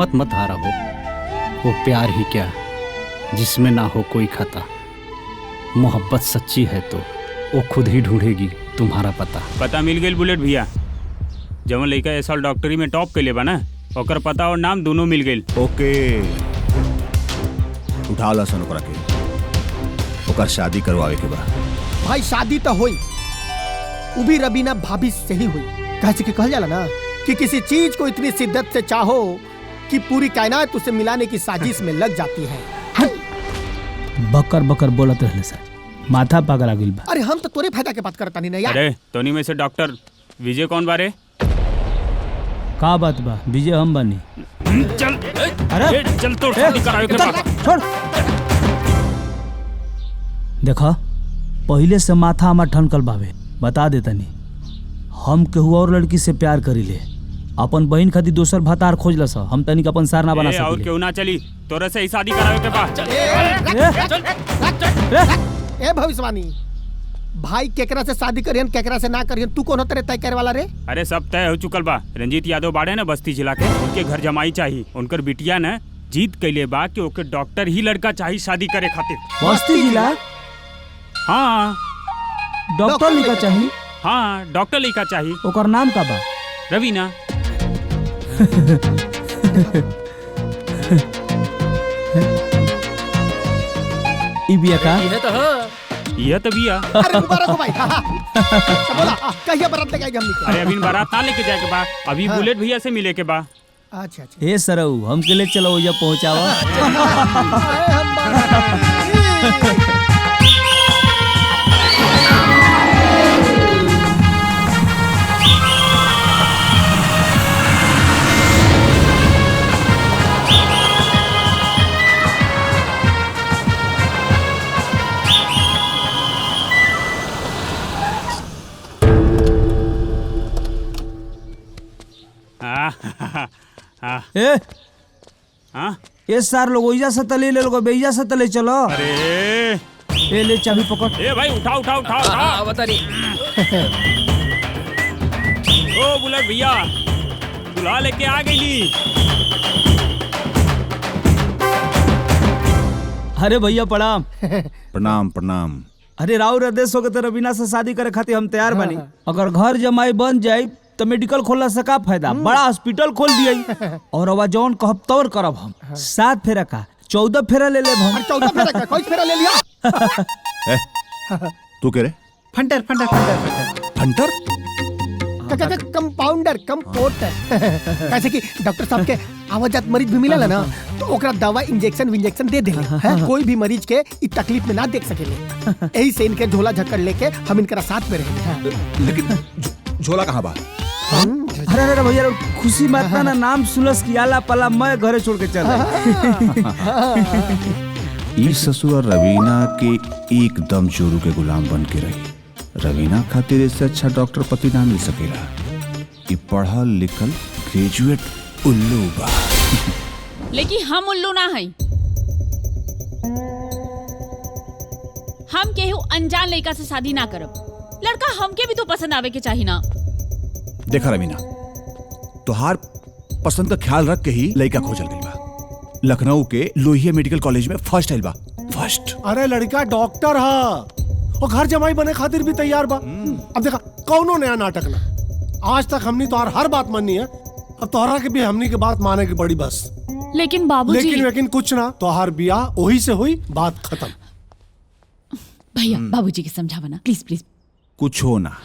हिम्मत मत हारा हो। वो प्यार ही क्या जिसमें ना हो कोई खता। मोहब्बत सच्ची है तो वो खुद ही ढूंढेगी तुम्हारा पता। पता मिल गई बुलेट भैया, जवन लड़का इस साल डॉक्टरी में टॉप के लिए बना ओकर पता और नाम दोनों मिल गई। ओके, उठा ला सन ओकरा के, ओकर शादी करवावे के बा। भाई शादी तो हुई, वो भी रबीना भाभी से ही हुई। कैसे कि कहल जाला ना कि किसी चीज को इतनी शिद्दत से चाहो कि पूरी कायनात उसे मिलाने की साजिश में लग जाती है। बकर बकर बोलत रहले सर, माथा पागल आ गइल बा। अरे हम तो तोरे फायदा के बात करता नहीं ना यार। अरे तोनी में से डॉक्टर विजय कौन बारे? का बात बा? विजय हम बनी। चल अरे चल तो शादी करावे के बा। छोड़। देखा पहले से माथा हमार ठनकल बावे, बता देतनी। हम केहू और लड़की से प्यार करीले, अपन बहन खातिर दोसर भतार खोजला सा। हम तनिक अपन सार ना बना और सकीले। क्यों ना चली, तोरे से ही शादी करावे के बा। ए भविष्यवाणी, भाई केकरा से शादी करियन केकरा से ना करियन, तू कौन होता रे तय करे वाला रे? अरे सब तय हो चुकल बा। रंजीत यादव बाड़े ना बस्ती जिला के, उनके घर जमाई चाहिए। उनकर बिटिया ने जीत कैले बा कि ओके डॉक्टर ही लड़का चाहिए शादी करे खातिर। बस्ती जिला? हाँ डॉक्टर लिखा चाहिए? हाँ डॉक्टर लड़का चाहिए। ओकर नाम का बा? रवीना। ई बिया का? यह तो बिया। अरे मुबारक हो भाई। तो बोला कहिया बारात लेके आएंगे हमनी के? अरे अभी बारात ना लेके जाए के बा, अभी बुलेट भैया से मिले के बा। अच्छा अच्छा। ए सरऊ, हम के ले चलो या पहुंचावा। ए हाँ ए सार लोग ओइजा से तले ले लोग बेइजा से तले चलो। अरे ए ले चाबी पकड़। ए भाई उठा उठा उठा उठा। बता नहीं। ओ बुलेट भैया, बुला लेके आ गई। अरे भैया प्रणाम। प्रणाम प्रणाम। अरे राव आदेश हो गए तो रवीना से शादी करे खातिर हम तैयार बानी। अगर घर जमाई बन जाए तो मेडिकल खोलने से का फायदा, बड़ा हॉस्पिटल खोल दिए। और अब जौन कहब तौर करब हम। 7 फेरा का 14 फेरा ले लेब हम। 14 फेरा का कोई फेरा ले लिया? तू कह रहे? फंटर फंटर फंटर फंटर? कंपाउंडर कंपोर्टर। कैसे कि डॉक्टर साहब के आवाजात मरीज भी मिला ना तो ओकरा दवा इंजेक्शन विंजेक्शन दे देले। कोई भी मरीज के इ तकलीफ में ना देख सकेले, यही से इनके झोला झक्कड़ लेके हम इनकरा साथ में रहे। लेकिन झोला कहाँ बा? अरे अरे भैया खुशी मत ना, नाम सुलस की आला पला मैं घरे छोड़ के चल। ई ससुर रवीना के एकदम जोरू के गुलाम बन के रही। रवीना खातिर इससे अच्छा डॉक्टर पति ना मिल सकेला। ई पढ़ल लिखल ग्रेजुएट उल्लू बा। लेकिन हम उल्लू ना हई। हम केहू अनजान लड़का से शादी ना करब। लड़का हमके भी तो पसंद आवे के चाहिए ना। देखा रवीना, तुहार पसंद का ख्याल रख के ही लड़का खोजल गइल बा। लखनऊ के लोहिया मेडिकल कॉलेज में फर्स्ट आइल बा, फर्स्ट। अरे लड़का डॉक्टर हा और घर जमाई बने खातिर भी तैयार बा। अब देखा कौनो नया नाटक ना। आज तक हमनी तोहार हर बात माननी है, अब तोहरा के भी हमनी के बात माने की बड़ी बस। लेकिन बाबूजी। लेकिन कुछ ना, तोहार बियाह वही से हुई, बात खत्म। भैया बाबूजी के समझावा ना प्लीज प्लीज। कुछ हो ना।